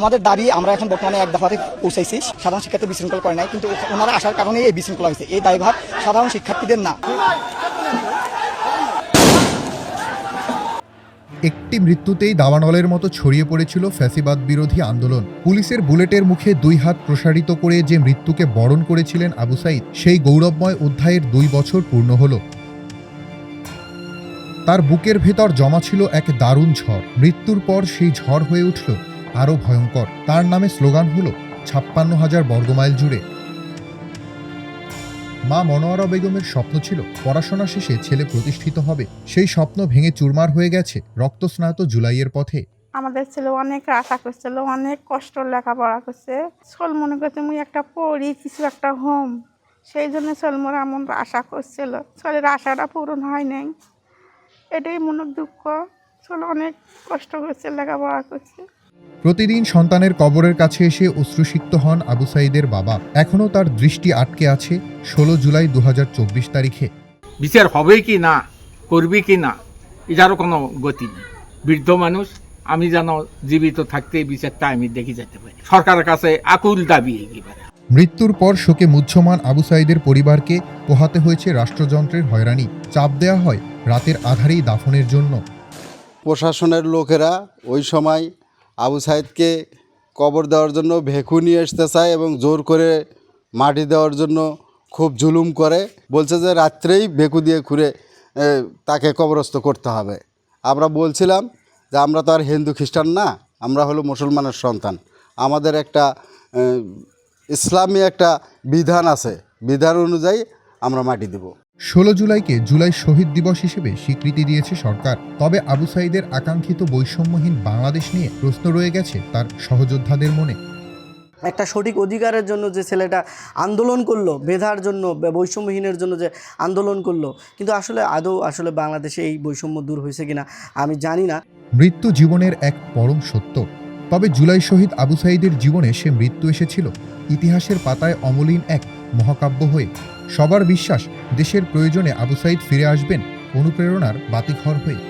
আমাদের দাবি আমরা এখন বর্তমানে এক দফাতে পৌঁছাইছি। সাধারণ শিক্ষার্থী বিশৃঙ্খল করে নাই, কিন্তু ওনারা আসার কারণে এই বিশৃঙ্খলা হয়েছে। এই দায়ভার সাধারণ শিক্ষার্থীদের না। একটি মৃত্যুতেই দাবানলের মতো ছড়িয়ে পড়েছিল ফ্যাসিবাদ বিরোধী আন্দোলন। পুলিশের বুলেটের মুখে দুই হাত প্রসারিত করে যে মৃত্যুকে বরণ করেছিলেন আবু সাঈদ, সেই গৌরবময় অধ্যায়ের 2 বছর পূর্ণ হল। তার বুকের ভেতর জমা ছিল এক দারুণ ঝড়। মৃত্যুর পর সেই ঝড় হয়ে উঠল আরও ভয়ঙ্কর। তার নামে স্লোগান হল 56,000 বর্গমাইল জুড়ে। মা মনোয়ারা বেগমের স্বপ্ন ছিল পড়াশোনা শেষে ছেলে প্রতিষ্ঠিত হবে। সেই স্বপ্ন ভেঙে চুরমার হয়ে গেছে রক্তস্নাত জুলাইয়ের পথে। আমাদের ছেলে অনেক আশা করছিল, অনেক কষ্ট লেখাপড়া করছে। সোল মনে করছে মুই একটা পড়ি, কিছু একটা হোম, সেই জন্য সোলমোর এমন আশা করছিল। সোলের আশাটা পূরণ হয় নাই, এটাই মনের দুঃখ। সোল অনেক কষ্ট করছে, লেখাপড়া করছে। প্রতিদিন সন্তানের কবরের কাছে এসে অশ্রুসিক্ত হন আবু সাঈদের বাবা। এখনও তার দৃষ্টি আটকে আছে 16 জুলাই 2024 তারিখে। বিচার হবে কি না, করবি কি না, এটারও কোনো গতি নেই। বৃদ্ধ মানুষ, আমি যেন জীবিত থাকতে বিচারটা আমি দেখে যেতে পারি। সরকারের কাছে আকুল দাবি একেবারে। মৃত্যুর পর শোকে মুহ্যমান আবু সাঈদের পরিবারকে পোহাতে হয়েছে রাষ্ট্রযন্ত্রের হয়রানি। চাপ দেয়া হয় রাতের আধারেই দাফনের জন্য। প্রশাসনের লোকেরা ওই সময় আবু সাঈদকে কবর দেওয়ার জন্য ভেকু নিয়ে আসতে চায় এবং জোর করে মাটি দেওয়ার জন্য খুব জুলুম করে। বলছে যে রাত্রেই ভেকু দিয়ে খুঁড়ে তাকে কবরস্থ করতে হবে। আমরা বলছিলাম যে আমরা তো আর হিন্দু খ্রিস্টান না, আমরা হলো মুসলমানের সন্তান। আমাদের একটা ইসলামী একটা বিধান আছে, বিধান অনুযায়ী আমরা মাটি দেব। 16 জুলাইকে জুলাই শহীদ দিবস হিসেবে স্বীকৃতি দিয়েছে সরকার। তবে আবু সাঈদের আকাঙ্ক্ষিত বৈষম্যহীন বাংলাদেশ নিয়ে প্রশ্ন রয়ে গেছে তার সহযোদ্ধাদের মনে। একটা সঠিক অধিকারের জন্য যে ছেলেটা আন্দোলন করলো, মেধার জন্য, বৈষম্যহীনের জন্য যে আন্দোলন করলো, কিন্তু আসলে বাংলাদেশে এই বৈষম্য দূর হয়েছে কিনা আমি জানি না। মৃত্যু জীবনের এক পরম সত্য। তবে জুলাই শহীদ আবু সাঈদের জীবনে সে মৃত্যু এসেছিল ইতিহাসের পাতায় অমলিন এক মহাকাব্য হয়ে। সবার বিশ্বাস দেশের প্রয়োজনে আবু সাঈদ ফিরে আসবেন অনুপ্রেরণার বাতিঘর হয়ে।